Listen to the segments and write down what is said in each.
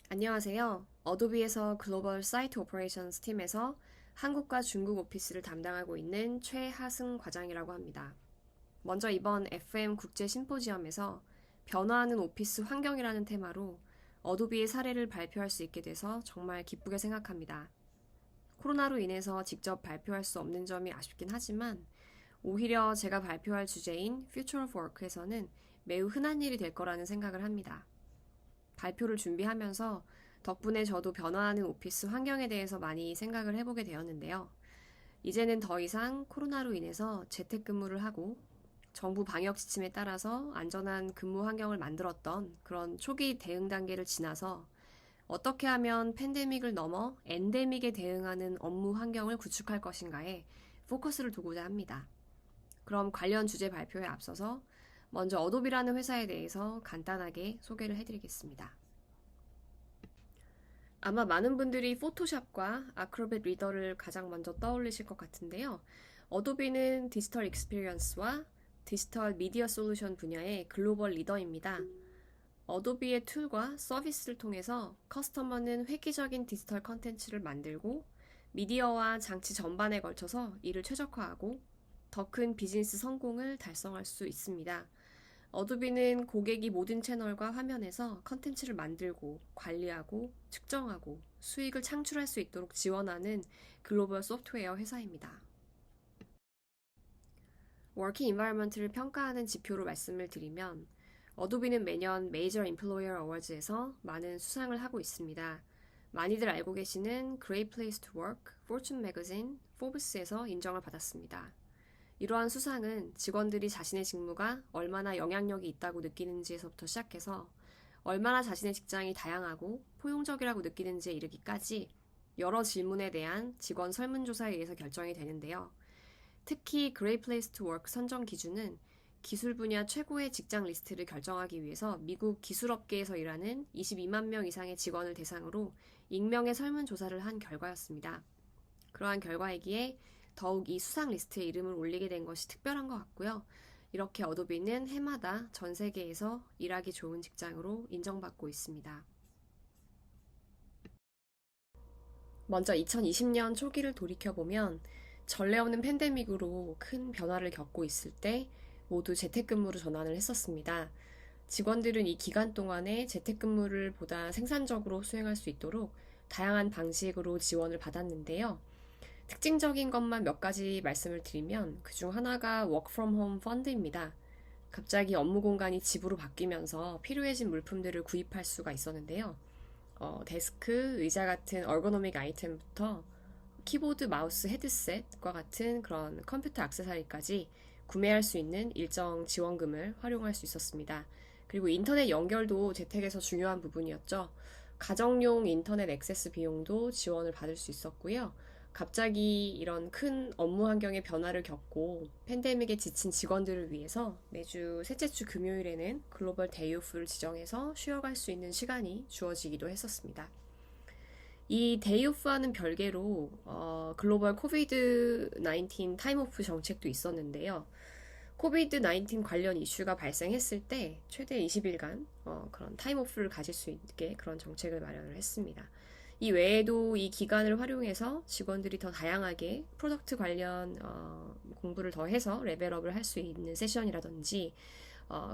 안녕하세요. 어도비에서 글로벌 사이트 오퍼레이션스 팀에서 한국과 중국 오피스를 담당하고 있는 최하승 과장이라고 합니다. 먼저 이번 FM 국제 심포지엄에서 변화하는 오피스 환경이라는 테마로 어도비의 사례를 발표할 수 있게 돼서 정말 기쁘게 생각합니다. 코로나로 인해서 직접 발표할 수 없는 점이 아쉽긴 하지만 오히려 제가 발표할 주제인 Future of Work에서는 매우 흔한 일이 될 거라는 생각을 합니다. 발표를 준비하면서 덕분에 저도 변화하는 오피스 환경에 대해서 많이 생각을 해보게 되었는데요. 이제는 더 이상 코로나로 인해서 재택근무를 하고 정부 방역 지침에 따라서 안전한 근무 환경을 만들었던 그런 초기 대응 단계를 지나서 어떻게 하면 팬데믹을 넘어 엔데믹에 대응하는 업무 환경을 구축할 것인가에 포커스를 두고자 합니다. 그럼 관련 주제 발표에 앞서서 먼저 어도비라는 회사에 대해서 간단하게 소개를 해드리겠습니다. 아마 많은 분들이 포토샵과 아크로벳 리더를 가장 먼저 떠올리실 것 같은데요. 어도비는 디지털 익스피리언스와 디지털 미디어 솔루션 분야의 글로벌 리더입니다. 어도비의 툴과 서비스를 통해서 커스터머는 획기적인 디지털 컨텐츠를 만들고 미디어와 장치 전반에 걸쳐서 이를 최적화하고 더 큰 비즈니스 성공을 달성할 수 있습니다. 어도비는 고객이 모든 채널과 화면에서 컨텐츠를 만들고 관리하고 측정하고 수익을 창출할 수 있도록 지원하는 글로벌 소프트웨어 회사입니다. 워킹 인바이러먼트를 평가하는 지표로 말씀을 드리면 어도비는 매년 메이저 임플로이어 어워즈에서 많은 수상을 하고 있습니다. 많이들 알고 계시는 Great Place to Work, 포춘 매거진, 포브스에서 인정을 받았습니다. 이러한 수상은 직원들이 자신의 직무가 얼마나 영향력이 있다고 느끼는지에서부터 시작해서 얼마나 자신의 직장이 다양하고 포용적이라고 느끼는지에 이르기까지 여러 질문에 대한 직원 설문조사에 의해서 결정이 되는데요. 특히 Great Place to Work 선정 기준은 기술 분야 최고의 직장 리스트를 결정하기 위해서 미국 기술업계에서 일하는 22만 명 이상의 직원을 대상으로 익명의 설문조사를 한 결과였습니다. 그러한 결과이기에 더욱 이 수상 리스트에 이름을 올리게 된 것이 특별한 것 같고요. 이렇게 어도비는 해마다 전 세계에서 일하기 좋은 직장으로 인정받고 있습니다. 먼저 2020년 초기를 돌이켜보면 전례 없는 팬데믹으로 큰 변화를 겪고 있을 때 모두 재택근무로 전환을 했었습니다. 직원들은 이 기간 동안에 재택근무를 보다 생산적으로 수행할 수 있도록 다양한 방식으로 지원을 받았는데요. 특징적인 것만 몇 가지 말씀을 드리면 그중 하나가 Work from Home 펀드입니다. 갑자기 업무 공간이 집으로 바뀌면서 필요해진 물품들을 구입할 수가 있었는데요. 데스크, 의자 같은 얼거노믹 아이템부터 키보드, 마우스, 헤드셋과 같은 그런 컴퓨터 액세서리까지 구매할 수 있는 일정 지원금을 활용할 수 있었습니다. 그리고 인터넷 연결도 재택에서 중요한 부분이었죠. 가정용 인터넷 액세스 비용도 지원을 받을 수 있었고요. 갑자기 이런 큰 업무 환경의 변화를 겪고 팬데믹에 지친 직원들을 위해서 매주 셋째 주 금요일에는 글로벌 데이 오프를 지정해서 쉬어갈 수 있는 시간이 주어지기도 했었습니다. 이 데이오프와는 별개로 글로벌 코비드 19 타임오프 정책도 있었는데요. 코비드 19 관련 이슈가 발생했을 때 최대 20일간 그런 타임오프를 가질 수 있게 그런 정책을 마련을 했습니다. 이 외에도 이 기간을 활용해서 직원들이 더 다양하게 프로덕트 관련 공부를 더 해서 레벨업을 할 수 있는 세션이라든지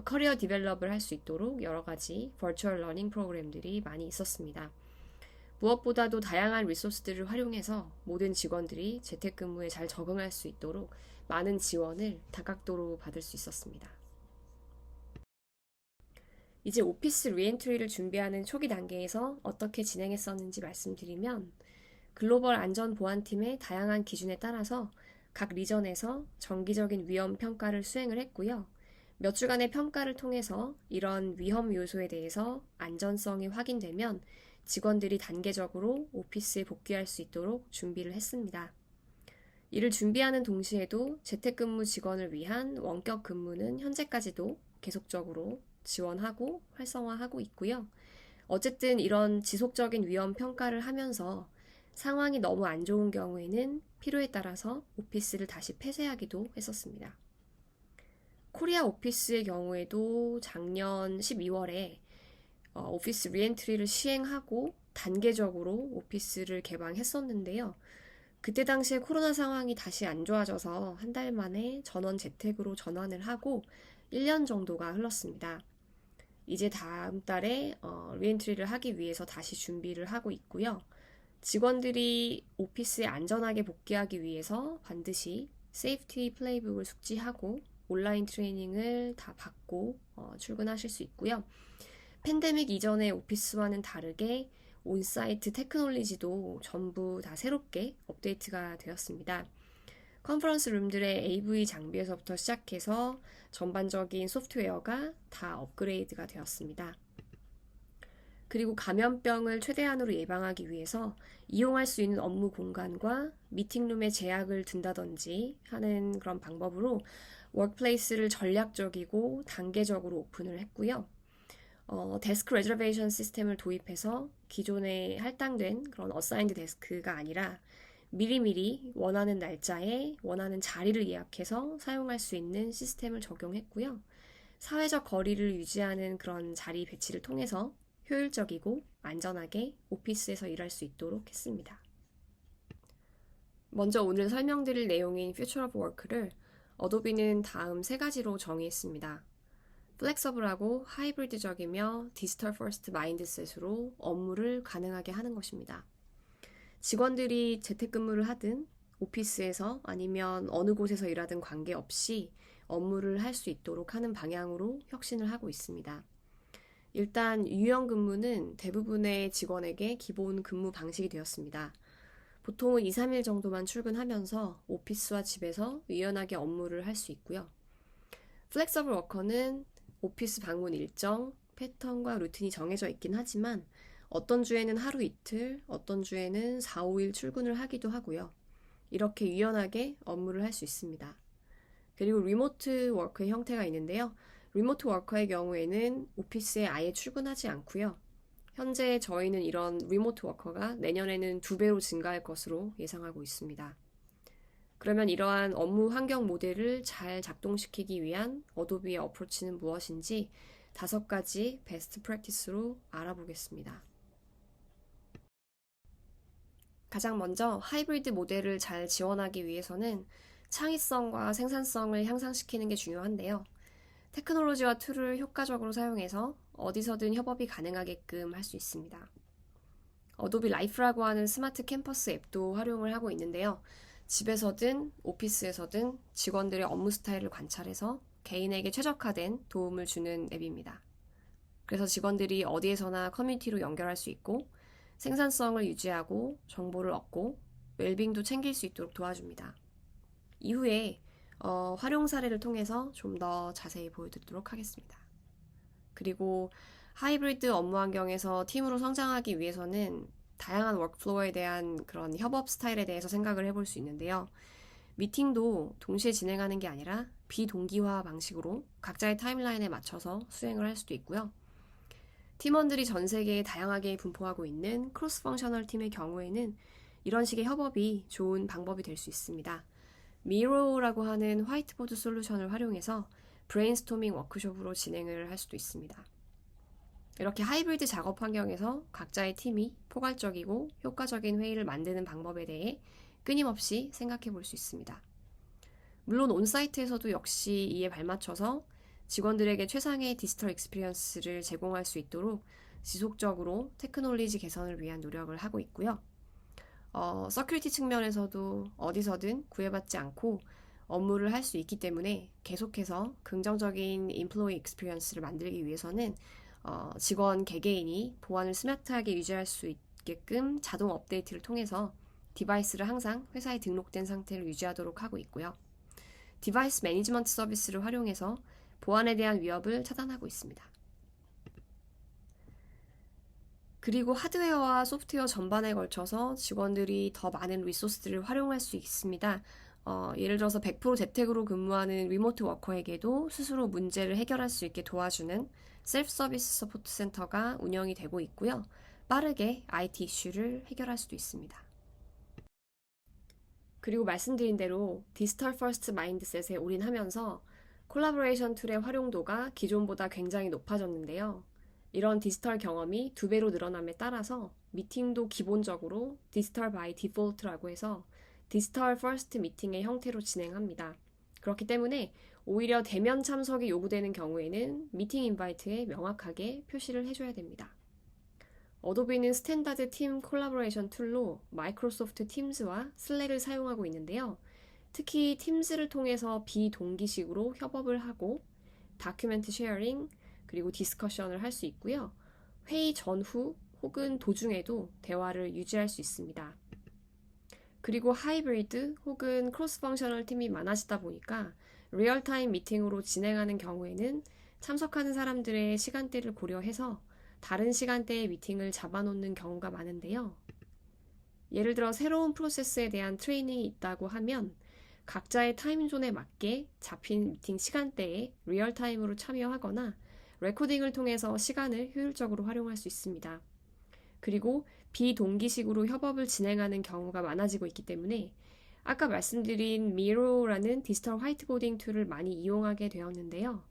커리어 디벨롭을 할 수 있도록 여러 가지 버추얼 러닝 프로그램들이 많이 있었습니다. 무엇보다도 다양한 리소스들을 활용해서 모든 직원들이 재택근무에 잘 적응할 수 있도록 많은 지원을 다각도로 받을 수 있었습니다. 이제 오피스 리엔트리를 준비하는 초기 단계에서 어떻게 진행했었는지 말씀드리면 글로벌 안전보안팀의 다양한 기준에 따라서 각 리전에서 정기적인 위험 평가를 수행을 했고요. 몇 주간의 평가를 통해서 이런 위험 요소에 대해서 안전성이 확인되면 직원들이 단계적으로 오피스에 복귀할 수 있도록 준비를 했습니다. 이를 준비하는 동시에도 재택근무 직원을 위한 원격 근무는 현재까지도 계속적으로 지원하고 활성화하고 있고요. 어쨌든 이런 지속적인 위험 평가를 하면서 상황이 너무 안 좋은 경우에는 필요에 따라서 오피스를 다시 폐쇄하기도 했었습니다. 코리아 오피스의 경우에도 작년 12월에 오피스 리엔트리를 시행하고 단계적으로 오피스를 개방했었는데요. 그때 당시에 코로나 상황이 다시 안 좋아져서 한 달 만에 전원 재택으로 전환을 하고 1년 정도가 흘렀습니다. 이제 다음 달에 리엔트리를 하기 위해서 다시 준비를 하고 있고요. 직원들이 오피스에 안전하게 복귀하기 위해서 반드시 세이프티 플레이북을 숙지하고 온라인 트레이닝을 다 받고 출근하실 수 있고요. 팬데믹 이전의 오피스와는 다르게 온사이트 테크놀로지도 전부 다 새롭게 업데이트가 되었습니다. 컨퍼런스 룸들의 AV 장비에서부터 시작해서 전반적인 소프트웨어가 다 업그레이드가 되었습니다. 그리고 감염병을 최대한으로 예방하기 위해서 이용할 수 있는 업무 공간과 미팅룸에 제약을 둔다든지 하는 그런 방법으로 워크플레이스를 전략적이고 단계적으로 오픈을 했고요. 데스크 레저베이션 시스템을 도입해서 기존에 할당된 그런 어사인드 데스크가 아니라 미리미리 원하는 날짜에 원하는 자리를 예약해서 사용할 수 있는 시스템을 적용했고요. 사회적 거리를 유지하는 그런 자리 배치를 통해서 효율적이고 안전하게 오피스에서 일할 수 있도록 했습니다. 먼저 오늘 설명드릴 내용인 Future of Work를 어도비는 다음 세 가지로 정의했습니다. 플렉서블하고 하이브리드적이며 디지털 퍼스트 마인드셋으로 업무를 가능하게 하는 것입니다. 직원들이 재택근무를 하든 오피스에서 아니면 어느 곳에서 일하든 관계없이 업무를 할 수 있도록 하는 방향으로 혁신을 하고 있습니다. 일단 유연 근무는 대부분의 직원에게 기본 근무 방식이 되었습니다. 보통은 2, 3일 정도만 출근하면서 오피스와 집에서 유연하게 업무를 할 수 있고요. 플렉서블 워커는 오피스 방문 일정, 패턴과 루틴이 정해져 있긴 하지만 어떤 주에는 하루 이틀, 어떤 주에는 4, 5일 출근을 하기도 하고요. 이렇게 유연하게 업무를 할 수 있습니다. 그리고 리모트 워크의 형태가 있는데요. 리모트 워커의 경우에는 오피스에 아예 출근하지 않고요. 현재 저희는 이런 리모트 워커가 내년에는 2배로 증가할 것으로 예상하고 있습니다. 그러면 이러한 업무 환경 모델을 잘 작동시키기 위한 어도비의 어프로치는 무엇인지 5가지 베스트 프랙티스로 알아보겠습니다. 가장 먼저 하이브리드 모델을 잘 지원하기 위해서는 창의성과 생산성을 향상시키는 게 중요한데요. 테크놀로지와 툴을 효과적으로 사용해서 어디서든 협업이 가능하게끔 할 수 있습니다. 어도비 라이프라고 하는 스마트 캠퍼스 앱도 활용을 하고 있는데요. 집에서든 오피스에서든 직원들의 업무 스타일을 관찰해서 개인에게 최적화된 도움을 주는 앱입니다. 그래서 직원들이 어디에서나 커뮤니티로 연결할 수 있고 생산성을 유지하고 정보를 얻고 웰빙도 챙길 수 있도록 도와줍니다. 이후에 활용 사례를 통해서 좀 더 자세히 보여드리도록 하겠습니다. 그리고 하이브리드 업무 환경에서 팀으로 성장하기 위해서는 다양한 워크플로어에 대한 그런 협업 스타일에 대해서 생각을 해볼 수 있는데요. 미팅도 동시에 진행하는 게 아니라 비동기화 방식으로 각자의 타임라인에 맞춰서 수행을 할 수도 있고요. 팀원들이 전 세계에 다양하게 분포하고 있는 크로스 펑셔널 팀의 경우에는 이런 식의 협업이 좋은 방법이 될 수 있습니다. 미로라고 하는 화이트보드 솔루션을 활용해서 브레인스토밍 워크숍으로 진행을 할 수도 있습니다. 이렇게 하이브리드 작업 환경에서 각자의 팀이 포괄적이고 효과적인 회의를 만드는 방법에 대해 끊임없이 생각해 볼 수 있습니다. 물론 온사이트에서도 역시 이에 발맞춰서 직원들에게 최상의 디지털 익스피리언스를 제공할 수 있도록 지속적으로 테크놀로지 개선을 위한 노력을 하고 있고요. 서큐리티 측면에서도 어디서든 구애받지 않고 업무를 할 수 있기 때문에 계속해서 긍정적인 인플로이 익스피리언스를 만들기 위해서는 직원 개개인이 보안을 스마트하게 유지할 수 있게끔 자동 업데이트를 통해서 디바이스를 항상 회사에 등록된 상태를 유지하도록 하고 있고요. 디바이스 매니지먼트 서비스를 활용해서 보안에 대한 위협을 차단하고 있습니다. 그리고 하드웨어와 소프트웨어 전반에 걸쳐서 직원들이 더 많은 리소스들을 활용할 수 있습니다. 예를 들어서 100% 재택으로 근무하는 리모트 워커에게도 스스로 문제를 해결할 수 있게 도와주는 셀프 서비스 서포트 센터가 운영이 되고 있고요. 빠르게 IT 이슈를 해결할 수도 있습니다. 그리고 말씀드린 대로 디지털 퍼스트 마인드셋에 올인하면서 콜라보레이션 툴의 활용도가 기존보다 굉장히 높아졌는데요. 이런 디지털 경험이 2배로 늘어남에 따라서 미팅도 기본적으로 디지털 바이 디폴트라고 해서 디지털 퍼스트 미팅의 형태로 진행합니다. 그렇기 때문에 오히려 대면 참석이 요구되는 경우에는 미팅 인바이트에 명확하게 표시를 해줘야 됩니다. 어도비는 스탠다드 팀 콜라보레이션 툴로 마이크로소프트 팀즈와 슬랙을 사용하고 있는데요. 특히 팀즈를 통해서 비동기식으로 협업을 하고 다큐멘트 쉐어링 그리고 디스커션을 할 수 있고요. 회의 전후 혹은 도중에도 대화를 유지할 수 있습니다. 그리고 하이브리드 혹은 크로스 펑셔널 팀이 많아지다 보니까 리얼타임 미팅으로 진행하는 경우에는 참석하는 사람들의 시간대를 고려해서 다른 시간대에 미팅을 잡아놓는 경우가 많은데요. 예를 들어 새로운 프로세스에 대한 트레이닝이 있다고 하면 각자의 타임존에 맞게 잡힌 미팅 시간대에 리얼타임으로 참여하거나 레코딩을 통해서 시간을 효율적으로 활용할 수 있습니다. 그리고 비동기식으로 협업을 진행하는 경우가 많아지고 있기 때문에 아까 말씀드린 미로라는 디지털 화이트보딩 툴을 많이 이용하게 되었는데요.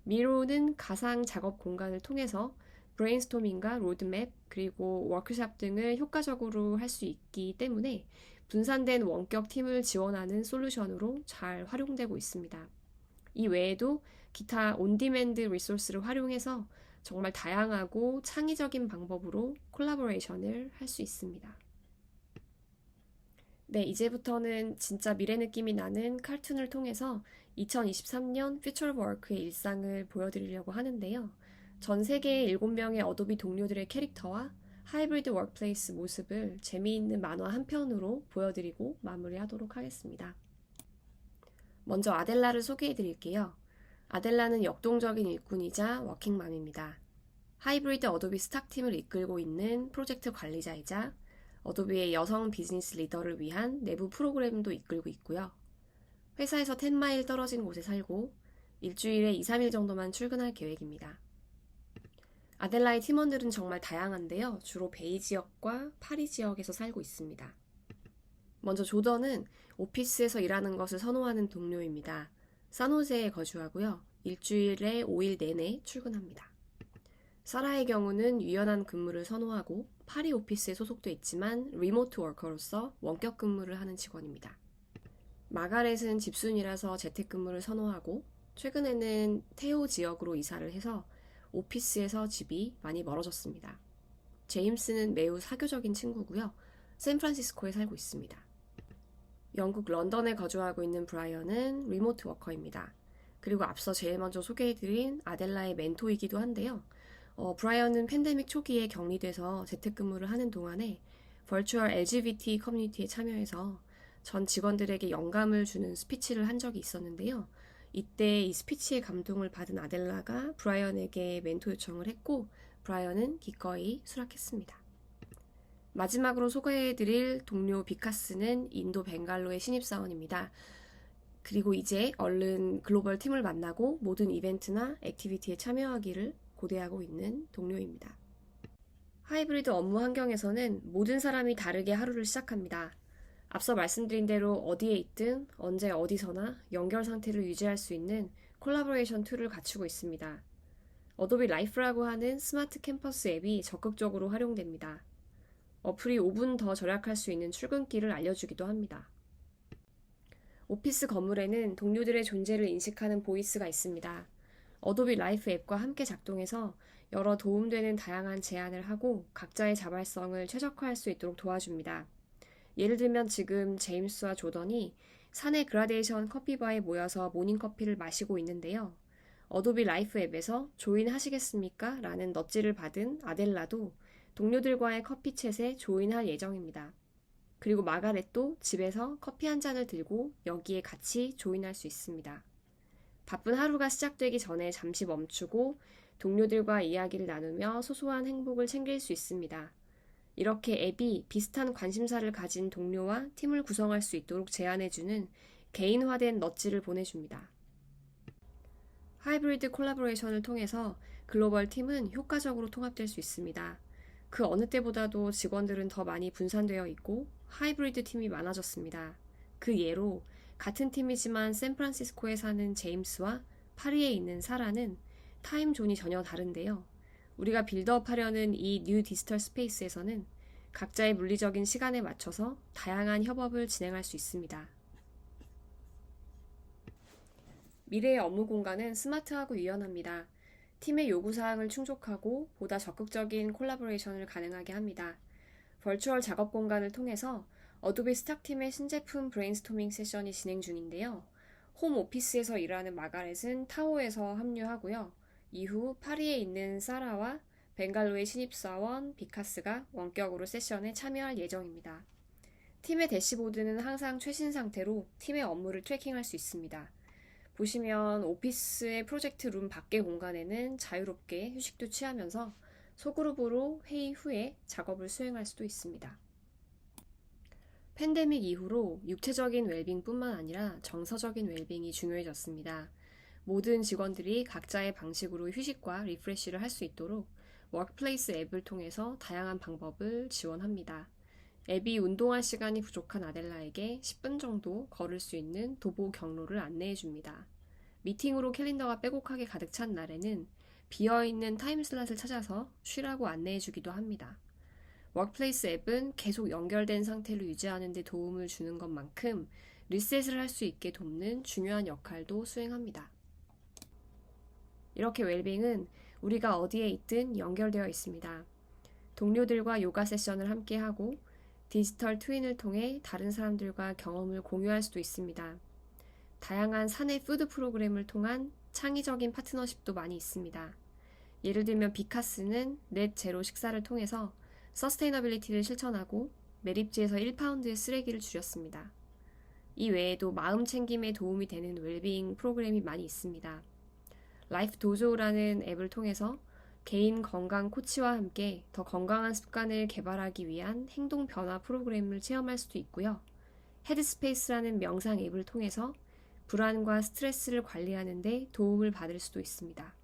미로는 가상 작업 공간을 통해서 브레인스토밍과 로드맵 그리고 워크샵 등을 효과적으로 할 수 있기 때문에 분산된 원격 팀을 지원하는 솔루션으로 잘 활용되고 있습니다. 이 외에도 기타 온디맨드 리소스를 활용해서 정말 다양하고 창의적인 방법으로 콜라보레이션을 할 수 있습니다. 네, 이제부터는 진짜 미래 느낌이 나는 칼툰을 통해서 2023년 퓨처 워크의 일상을 보여드리려고 하는데요. 전 세계의 7명의 어도비 동료들의 캐릭터와 하이브리드 워크플레이스 모습을 재미있는 만화 한 편으로 보여드리고 마무리하도록 하겠습니다. 먼저 아델라를 소개해드릴게요. 아델라는 역동적인 일꾼이자 워킹맘입니다. 하이브리드 어도비 스탁팀을 이끌고 있는 프로젝트 관리자이자 어도비의 여성 비즈니스 리더를 위한 내부 프로그램도 이끌고 있고요. 회사에서 10마일 떨어진 곳에 살고 일주일에 2, 3일 정도만 출근할 계획입니다. 아델라의 팀원들은 정말 다양한데요. 주로 베이 지역과 파리 지역에서 살고 있습니다. 먼저 조던은 오피스에서 일하는 것을 선호하는 동료입니다. 산호세에 거주하고요. 일주일에 5일 내내 출근합니다. 사라의 경우는 유연한 근무를 선호하고 파리 오피스에 소속돼 있지만 리모트 워커로서 원격 근무를 하는 직원입니다. 마가렛은 집순이라서 재택근무를 선호하고 최근에는 테오 지역으로 이사를 해서 오피스에서 집이 많이 멀어졌습니다. 제임스는 매우 사교적인 친구고요. 샌프란시스코에 살고 있습니다. 영국 런던에 거주하고 있는 브라이언은 리모트 워커입니다. 그리고 앞서 제일 먼저 소개해드린 아델라의 멘토이기도 한데요. 브라이언은 팬데믹 초기에 격리돼서 재택근무를 하는 동안에 버추얼 LGBT 커뮤니티에 참여해서 전 직원들에게 영감을 주는 스피치를 한 적이 있었는데요. 이때 이 스피치의 감동을 받은 아델라가 브라이언에게 멘토 요청을 했고 브라이언은 기꺼이 수락했습니다. 마지막으로 소개해드릴 동료 비카스는 인도 벵갈로의 신입사원입니다. 그리고 이제 얼른 글로벌 팀을 만나고 모든 이벤트나 액티비티에 참여하기를 고대하고 있는 동료입니다. 하이브리드 업무 환경에서는 모든 사람이 다르게 하루를 시작합니다. 앞서 말씀드린 대로 어디에 있든 언제 어디서나 연결 상태를 유지할 수 있는 콜라보레이션 툴을 갖추고 있습니다. 어도비 라이프라고 하는 스마트 캠퍼스 앱이 적극적으로 활용됩니다. 어플이 5분 더 절약할 수 있는 출근길을 알려주기도 합니다. 오피스 건물에는 동료들의 존재를 인식하는 보이스가 있습니다. 어도비 라이프 앱과 함께 작동해서 여러 도움되는 다양한 제안을 하고 각자의 자발성을 최적화할 수 있도록 도와줍니다. 예를 들면 지금 제임스와 조던이 산의 그라데이션 커피바에 모여서 모닝커피를 마시고 있는데요. 어도비 라이프 앱에서 조인하시겠습니까? 라는 넛지를 받은 아델라도 동료들과의 커피챗에 조인할 예정입니다. 그리고 마가렛도 집에서 커피 한 잔을 들고 여기에 같이 조인할 수 있습니다. 바쁜 하루가 시작되기 전에 잠시 멈추고 동료들과 이야기를 나누며 소소한 행복을 챙길 수 있습니다. 이렇게 앱이 비슷한 관심사를 가진 동료와 팀을 구성할 수 있도록 제안해주는 개인화된 넛지를 보내줍니다. 하이브리드 콜라보레이션을 통해서 글로벌 팀은 효과적으로 통합될 수 있습니다. 그 어느 때보다도 직원들은 더 많이 분산되어 있고 하이브리드 팀이 많아졌습니다. 그 예로 같은 팀이지만 샌프란시스코에 사는 제임스와 파리에 있는 사라는 타임존이 전혀 다른데요. 우리가 빌드업하려는 이 뉴 디지털 스페이스에서는 각자의 물리적인 시간에 맞춰서 다양한 협업을 진행할 수 있습니다. 미래의 업무 공간은 스마트하고 유연합니다. 팀의 요구사항을 충족하고 보다 적극적인 콜라보레이션을 가능하게 합니다. 버추얼 작업 공간을 통해서 어도비 스탁팀의 신제품 브레인스토밍 세션이 진행 중인데요. 홈 오피스에서 일하는 마가렛은 타오에서 합류하고요. 이후 파리에 있는 사라와 벵갈로의 신입사원 비카스가 원격으로 세션에 참여할 예정입니다. 팀의 대시보드는 항상 최신 상태로 팀의 업무를 트래킹할 수 있습니다. 보시면 오피스의 프로젝트 룸 밖의 공간에는 자유롭게 휴식도 취하면서 소그룹으로 회의 후에 작업을 수행할 수도 있습니다. 팬데믹 이후로 육체적인 웰빙뿐만 아니라 정서적인 웰빙이 중요해졌습니다. 모든 직원들이 각자의 방식으로 휴식과 리프레시를 할 수 있도록 워크플레이스 앱을 통해서 다양한 방법을 지원합니다. 앱이 운동할 시간이 부족한 아델라에게 10분 정도 걸을 수 있는 도보 경로를 안내해 줍니다. 미팅으로 캘린더가 빼곡하게 가득 찬 날에는 비어있는 타임슬롯을 찾아서 쉬라고 안내해 주기도 합니다. 워크플레이스 앱은 계속 연결된 상태를 유지하는 데 도움을 주는 것만큼 리셋을 할 수 있게 돕는 중요한 역할도 수행합니다. 이렇게 웰빙은 우리가 어디에 있든 연결되어 있습니다. 동료들과 요가 세션을 함께하고 디지털 트윈을 통해 다른 사람들과 경험을 공유할 수도 있습니다. 다양한 사내 푸드 프로그램을 통한 창의적인 파트너십도 많이 있습니다. 예를 들면 비카스는 넷 제로 식사를 통해서 서스테이너빌리티를 실천하고 매립지에서 1파운드의 쓰레기를 줄였습니다. 이 외에도 마음 챙김에 도움이 되는 웰빙 프로그램이 많이 있습니다. 라이프 도조라는 앱을 통해서 개인 건강 코치와 함께 더 건강한 습관을 개발하기 위한 행동 변화 프로그램을 체험할 수도 있고요. 헤드스페이스라는 명상 앱을 통해서 불안과 스트레스를 관리하는 데 도움을 받을 수도 있습니다.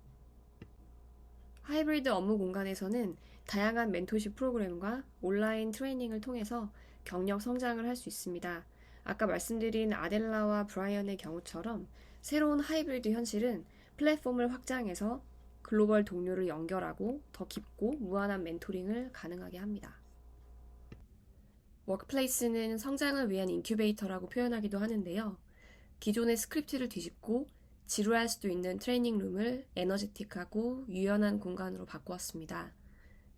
하이브리드 업무 공간에서는 다양한 멘토십 프로그램과 온라인 트레이닝을 통해서 경력 성장을 할 수 있습니다. 아까 말씀드린 아델라와 브라이언의 경우처럼 새로운 하이브리드 현실은 플랫폼을 확장해서 글로벌 동료를 연결하고 더 깊고 무한한 멘토링을 가능하게 합니다. 워크플레이스는 성장을 위한 인큐베이터라고 표현하기도 하는데요. 기존의 스크립트를 뒤집고 지루할 수도 있는 트레이닝 룸을 에너제틱하고 유연한 공간으로 바꾸었습니다.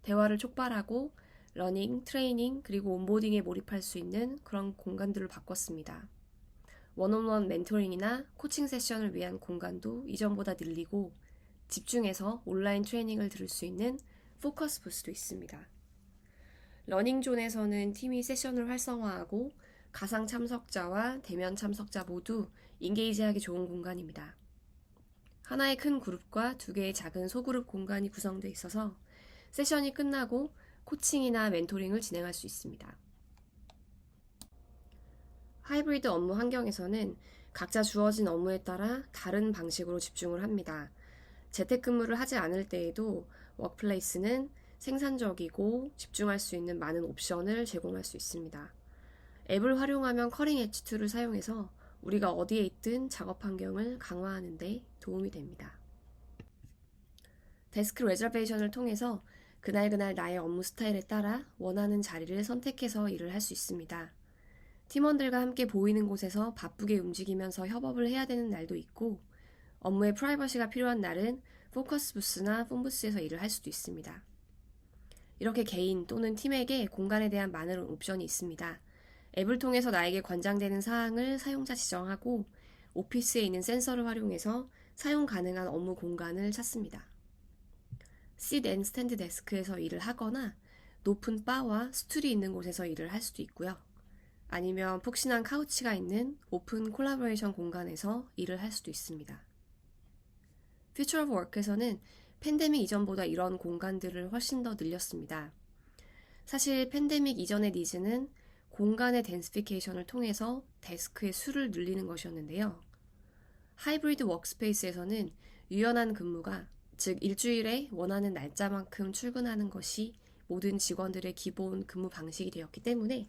대화를 촉발하고 러닝, 트레이닝, 그리고 온보딩에 몰입할 수 있는 그런 공간들을 바꿨습니다. 원온원 멘토링이나 코칭 세션을 위한 공간도 이전보다 늘리고 집중해서 온라인 트레이닝을 들을 수 있는 포커스 부스도 있습니다. 러닝존에서는 팀이 세션을 활성화하고 가상 참석자와 대면 참석자 모두 인게이지하기 좋은 공간입니다. 하나의 큰 그룹과 두 개의 작은 소그룹 공간이 구성되어 있어서 세션이 끝나고 코칭이나 멘토링을 진행할 수 있습니다. 하이브리드 업무 환경에서는 각자 주어진 업무에 따라 다른 방식으로 집중을 합니다. 재택근무를 하지 않을 때에도 워크플레이스는 생산적이고 집중할 수 있는 많은 옵션을 제공할 수 있습니다. 앱을 활용하면 커링 엣지 툴을 사용해서 우리가 어디에 있든 작업 환경을 강화하는 데 도움이 됩니다. 데스크 레저베이션을 통해서 그날그날 나의 업무 스타일에 따라 원하는 자리를 선택해서 일을 할 수 있습니다. 팀원들과 함께 보이는 곳에서 바쁘게 움직이면서 협업을 해야 되는 날도 있고 업무에 프라이버시가 필요한 날은 포커스 부스나 폰 부스에서 일을 할 수도 있습니다. 이렇게 개인 또는 팀에게 공간에 대한 많은 옵션이 있습니다. 앱을 통해서 나에게 관장되는 사항을 사용자 지정하고 오피스에 있는 센서를 활용해서 사용 가능한 업무 공간을 찾습니다. sit and stand 데스크에서 일을 하거나 높은 바와 스툴이 있는 곳에서 일을 할 수도 있고요. 아니면 푹신한 카우치가 있는 오픈 콜라보레이션 공간에서 일을 할 수도 있습니다. Future of Work에서는 팬데믹 이전보다 이런 공간들을 훨씬 더 늘렸습니다. 사실 팬데믹 이전의 니즈는 공간의 덴시피케이션을 통해서 데스크의 수를 늘리는 것이었는데요. 하이브리드 워크스페이스에서는 유연한 근무가, 즉 일주일에 원하는 날짜만큼 출근하는 것이 모든 직원들의 기본 근무 방식이 되었기 때문에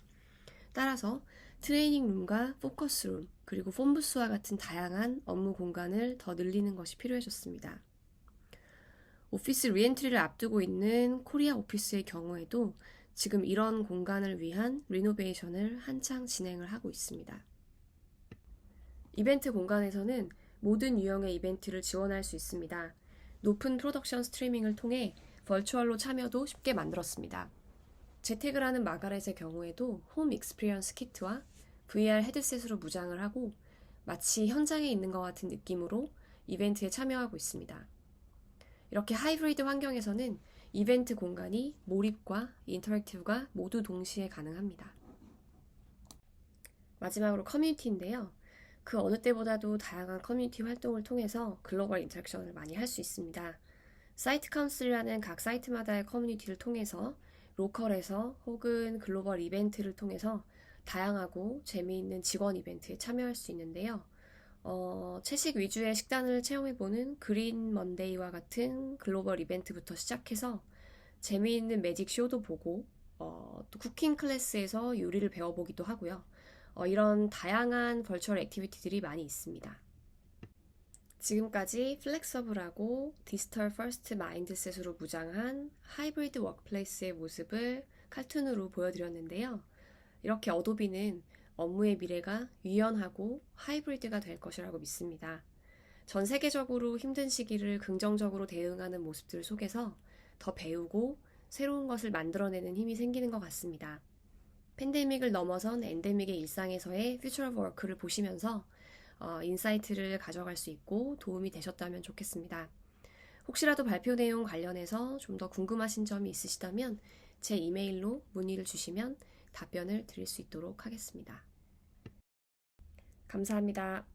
따라서 트레이닝룸과 포커스룸, 그리고 폰부스와 같은 다양한 업무 공간을 더 늘리는 것이 필요해졌습니다. 오피스 리엔트리를 앞두고 있는 코리아 오피스의 경우에도 지금 이런 공간을 위한 리노베이션을 한창 진행을 하고 있습니다. 이벤트 공간에서는 모든 유형의 이벤트를 지원할 수 있습니다. 높은 프로덕션 스트리밍을 통해 버추얼로 참여도 쉽게 만들었습니다. 재택을 하는 마가렛의 경우에도 홈 익스피리언스 키트와 VR 헤드셋으로 무장을 하고 마치 현장에 있는 것 같은 느낌으로 이벤트에 참여하고 있습니다. 이렇게 하이브리드 환경에서는 이벤트 공간이 몰입과 인터랙티브가 모두 동시에 가능합니다. 마지막으로 커뮤니티인데요. 그 어느 때보다도 다양한 커뮤니티 활동을 통해서 글로벌 인터랙션을 많이 할 수 있습니다. 사이트 카운슬이라는 각 사이트마다의 커뮤니티를 통해서 로컬에서 혹은 글로벌 이벤트를 통해서 다양하고 재미있는 직원 이벤트에 참여할 수 있는데요. 채식 위주의 식단을 체험해보는 그린 먼데이와 같은 글로벌 이벤트부터 시작해서 재미있는 매직 쇼도 보고 또 쿠킹 클래스에서 요리를 배워보기도 하고요. 이런 다양한 버추얼 액티비티들이 많이 있습니다. 지금까지 플렉서블하고 디지털 퍼스트 마인드셋으로 무장한 하이브리드 워크플레이스의 모습을 칼툰으로 보여드렸는데요. 이렇게 어도비는 업무의 미래가 유연하고 하이브리드가 될 것이라고 믿습니다. 전 세계적으로 힘든 시기를 긍정적으로 대응하는 모습들 속에서 더 배우고 새로운 것을 만들어내는 힘이 생기는 것 같습니다. 팬데믹을 넘어선 엔데믹의 일상에서의 퓨처 오브 워크를 보시면서 인사이트를 가져갈 수 있고 도움이 되셨다면 좋겠습니다. 혹시라도 발표 내용 관련해서 좀 더 궁금하신 점이 있으시다면 제 이메일로 문의를 주시면 답변을 드릴 수 있도록 하겠습니다. 감사합니다.